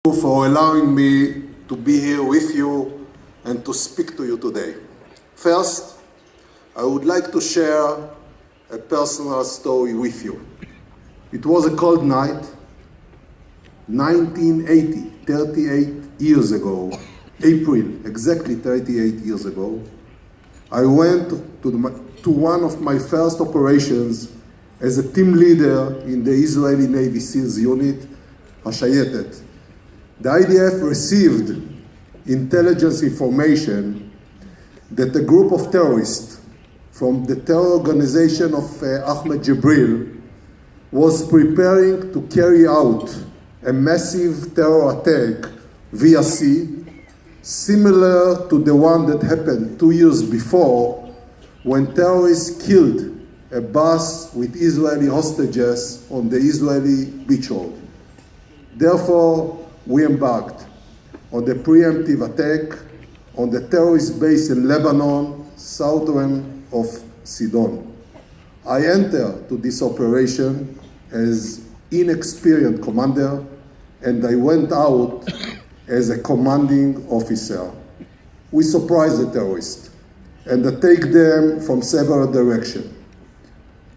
For allowing me to be here with you and to speak to you today. First, I would like to share a personal story with you. It was a cold night, 1980, 38 years ago, April, exactly 38 years ago. I went to one of my first operations as a team leader in the Israeli Navy SEALs unit, Hashayetet. The IDF received intelligence information that a group of terrorists from the terror organization of Ahmed Jibril was preparing to carry out a massive terror attack via sea, similar to the one that happened 2 years before when terrorists killed a bus with Israeli hostages on the Israeli beach road. Therefore, we embarked on the preemptive attack on the terrorist base in Lebanon, southern of Sidon. I entered to this operation as inexperienced commander, and I went out as a commanding officer. We surprised the terrorists and attacked them from several directions.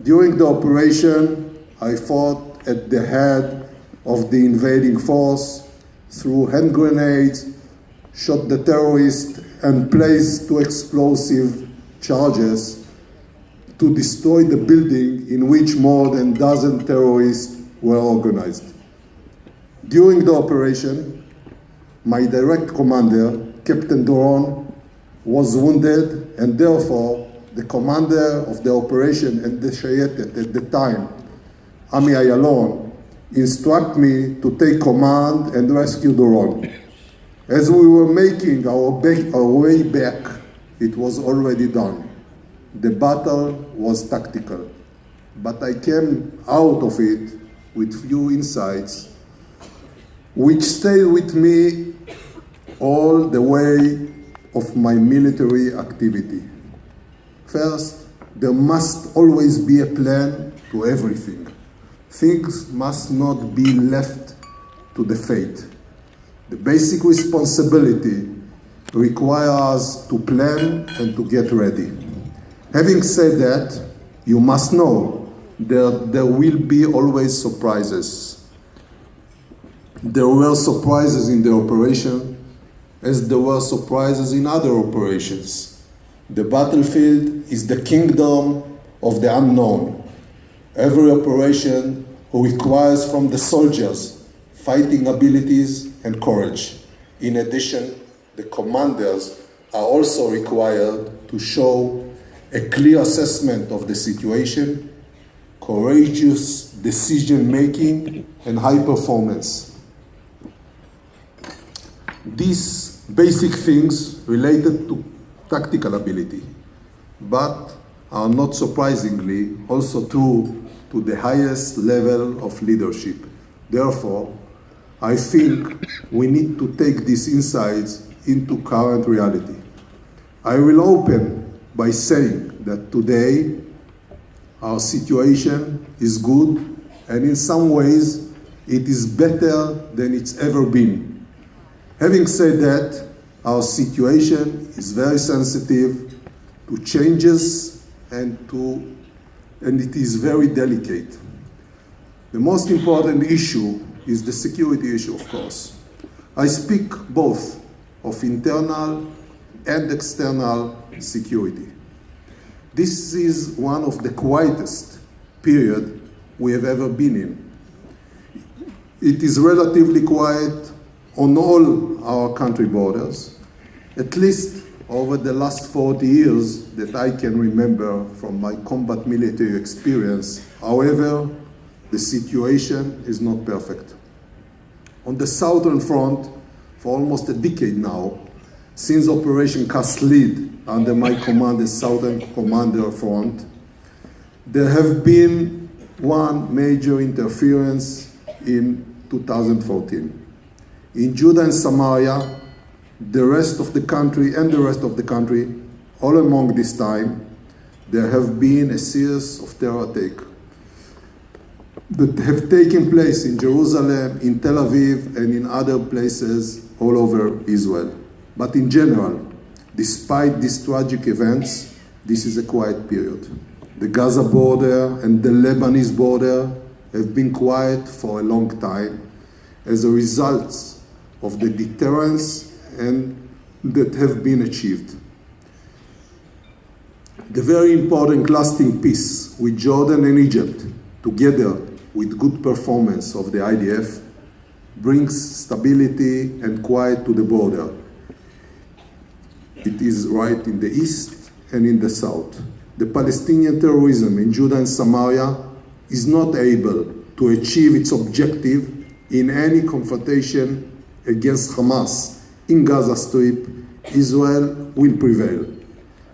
During the operation, I fought at the head of the invading force, threw hand grenades, shot the terrorists, and placed 2 explosive charges to destroy the building in which more than a dozen terrorists were organized. During the operation, my direct commander, Captain Doron, was wounded, and therefore the commander of the operation and the Shayetet at the time, Ami Ayalon, instruct me to take command and rescue Doron. As we were making our way back, it was already done. The battle was tactical, but I came out of it with few insights, which stayed with me all the way of my military activity. First, there must always be a plan to everything. Things must not be left to the fate. The basic responsibility requires us to plan and to get ready. Having said that, you must know that there will be always surprises. There were surprises in the operation, as there were surprises in other operations. The battlefield is the kingdom of the unknown. Every operation requires from the soldiers fighting abilities and courage. In addition, the commanders are also required to show a clear assessment of the situation, courageous decision-making, and high performance. These basic things related to tactical ability, but are not surprisingly also true to the highest level of leadership. Therefore, I think we need to take these insights into current reality. I will open by saying that today our situation is good, and in some ways it is better than it's ever been. Having said that, our situation is very sensitive to changes and it is very delicate. The most important issue is the security issue, of course. I speak both of internal and external security. This is one of the quietest periods we have ever been in. It is relatively quiet on all our country borders, at least over the last 40 years that I can remember from my combat military experience. However, the situation is not perfect. On the southern front, for almost a decade now, since Operation Cast Lead under my command as Southern Commander Front, there have been one major interference in 2014. In Judah and Samaria, the rest of the country, all along this time, there have been a series of terror attacks. that have taken place in Jerusalem, in Tel Aviv, and in other places all over Israel. But in general, despite these tragic events, this is a quiet period. The Gaza border and the Lebanese border have been quiet for a long time as a result of the deterrence that have been achieved. The very important lasting peace with Jordan and Egypt, together with good performance of the IDF, brings stability and quiet to the border. It is right in the east and in the south. The Palestinian terrorism in Judah and Samaria is not able to achieve its objective in any confrontation against Hamas in Gaza Strip. Israel will prevail.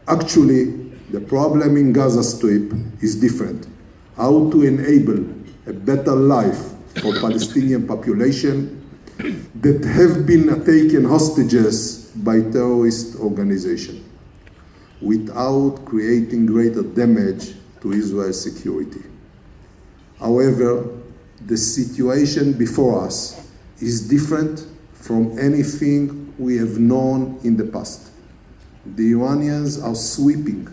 Actually, the problem in Gaza Strip is different. How to enable a better life for Palestinian population that have been taken hostages by terrorist organizations without creating greater damage to Israel's security. However, the situation before us is different from anything we have known in the past. The Iranians are sweeping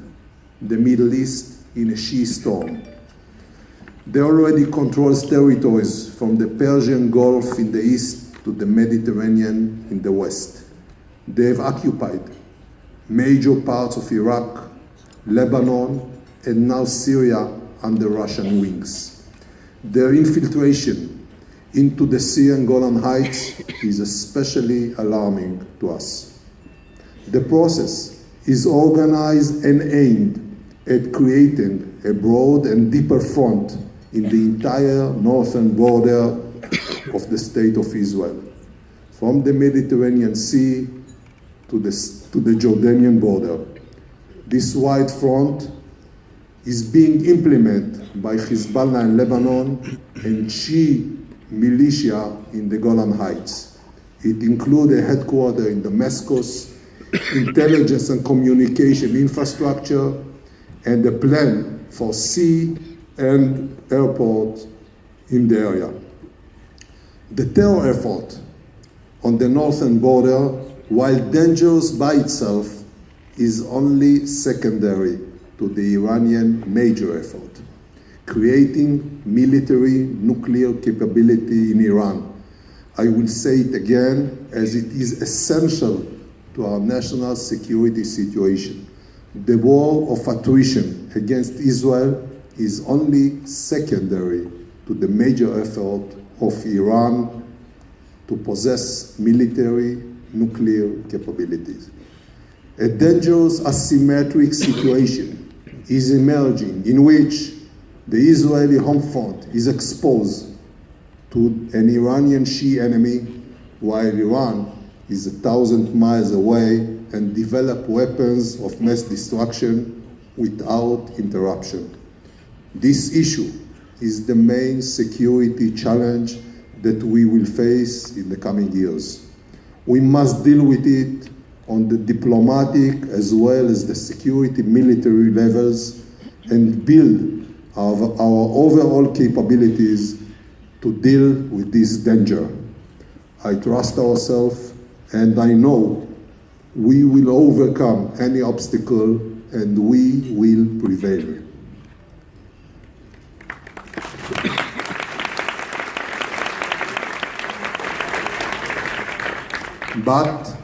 the Middle East in a she storm. They already control territories from the Persian Gulf in the east to the Mediterranean in the west. They have occupied major parts of Iraq, Lebanon, and now Syria under Russian wings. Their infiltration into the Syrian Golan Heights is especially alarming to us. The process is organized and aimed at creating a broad and deeper front in the entire northern border of the State of Israel, from the Mediterranean Sea to the Jordanian border. This wide front is being implemented by Hezbollah in Lebanon and Shia militia in the Golan Heights. It includes a headquarters in Damascus, intelligence and communication infrastructure, and a plan for sea and airport in the area. The terror effort on the northern border, while dangerous by itself, is only secondary to the Iranian major effort, creating military nuclear capability in Iran. I will say it again, as it is essential to our national security situation. The war of attrition against Israel is only secondary to the major effort of Iran to possess military nuclear capabilities. A dangerous asymmetric situation is emerging in which the Israeli home front is exposed to an Iranian Shia enemy, while Iran is 1,000 miles away and develop weapons of mass destruction without interruption. This issue is the main security challenge that we will face in the coming years. We must deal with it on the diplomatic as well as the security military levels and build our overall capabilities to deal with this danger. I trust ourselves, and I know we will overcome any obstacle and we will prevail. But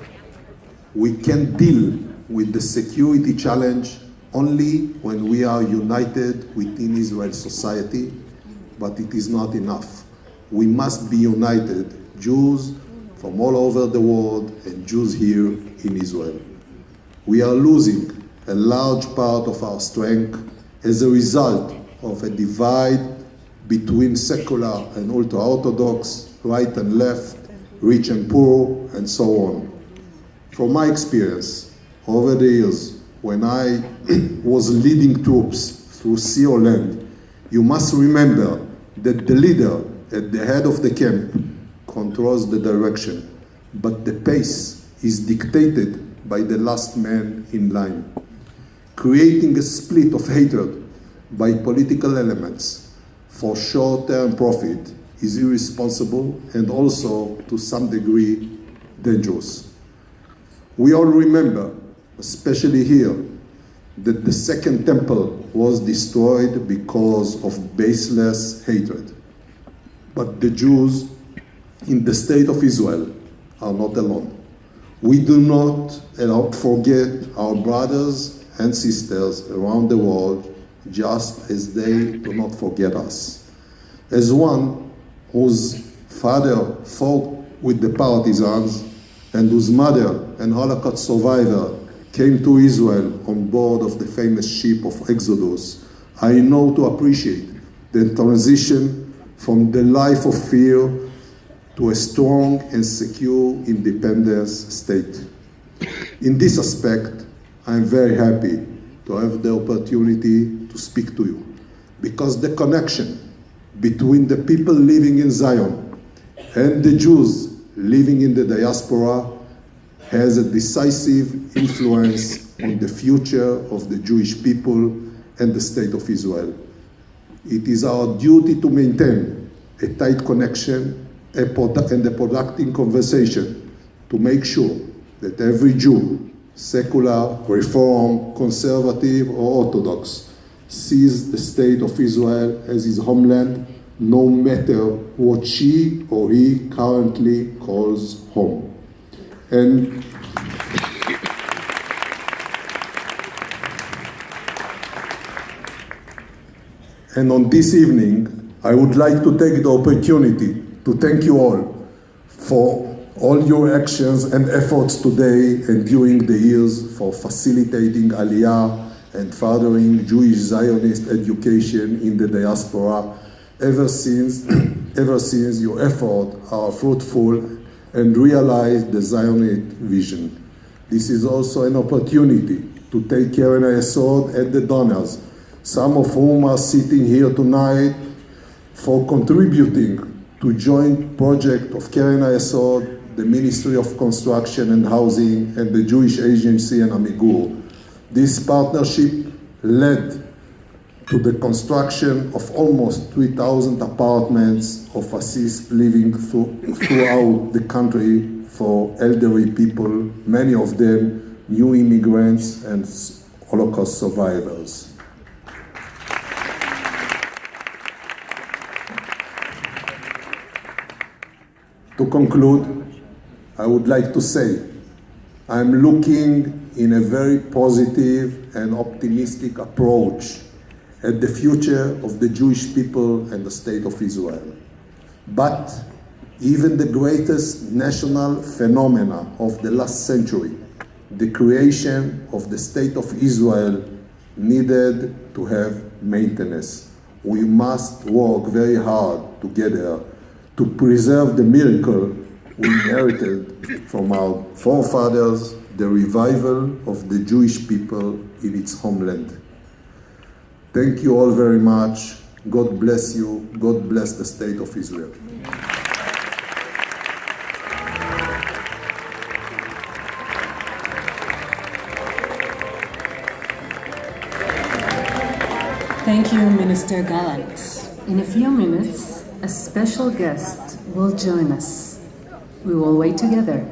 we can deal with the security challenge only when we are united within Israel's society, but it is not enough. We must be united, Jews from all over the world and Jews here in Israel. We are losing a large part of our strength as a result of a divide between secular and ultra-Orthodox, right and left, rich and poor, and so on. From my experience over the years, when I was leading troops through sea or land, you must remember that the leader at the head of the camp controls the direction, but the pace is dictated by the last man in line. Creating a split of hatred by political elements, for short-term profit is irresponsible and also, to some degree, dangerous. We all remember, especially here, that the Second Temple was destroyed because of baseless hatred. But the Jews in the state of Israel are not alone. We do not forget our brothers and sisters around the world, just as they do not forget us. As one whose father fought with the partisans and whose mother, an Holocaust survivor, came to Israel on board of the famous ship of Exodus, I know to appreciate the transition from the life of fear to a strong and secure independence state. In this aspect, I am very happy to have the opportunity to speak to you, because the connection between the people living in Zion and the Jews living in the diaspora has a decisive influence on the future of the Jewish people and the state of Israel. It is our duty to maintain a tight connection and a productive conversation to make sure that every Jew, secular, reform, conservative, or Orthodox, sees the state of Israel as his homeland, no matter what she or he currently calls home. And on this evening, I would like to take the opportunity to thank you all for all your actions and efforts today and during the years for facilitating Aliyah and furthering Jewish Zionist education in the diaspora. Ever since your efforts are fruitful and realize the Zionist vision. This is also an opportunity to thank Keren Hayesog and the donors, some of whom are sitting here tonight, for contributing to joint project of Keren Hayesog, the Ministry of Construction and Housing, and the Jewish Agency and Amigur. This partnership led to the construction of almost 3,000 apartments of assist living throughout the country for elderly people, many of them new immigrants and Holocaust survivors. To conclude, I would like to say I'm looking in a very positive and optimistic approach at the future of the Jewish people and the state of Israel. But even the greatest national phenomena of the last century, the creation of the state of Israel, needed to have maintenance. We must work very hard together to preserve the miracle we inherited from our forefathers, the revival of the Jewish people in its homeland. Thank you all very much. God bless you. God bless the state of Israel. Thank you, Minister Galant. In a few minutes, a special guest will join us. We will wait together.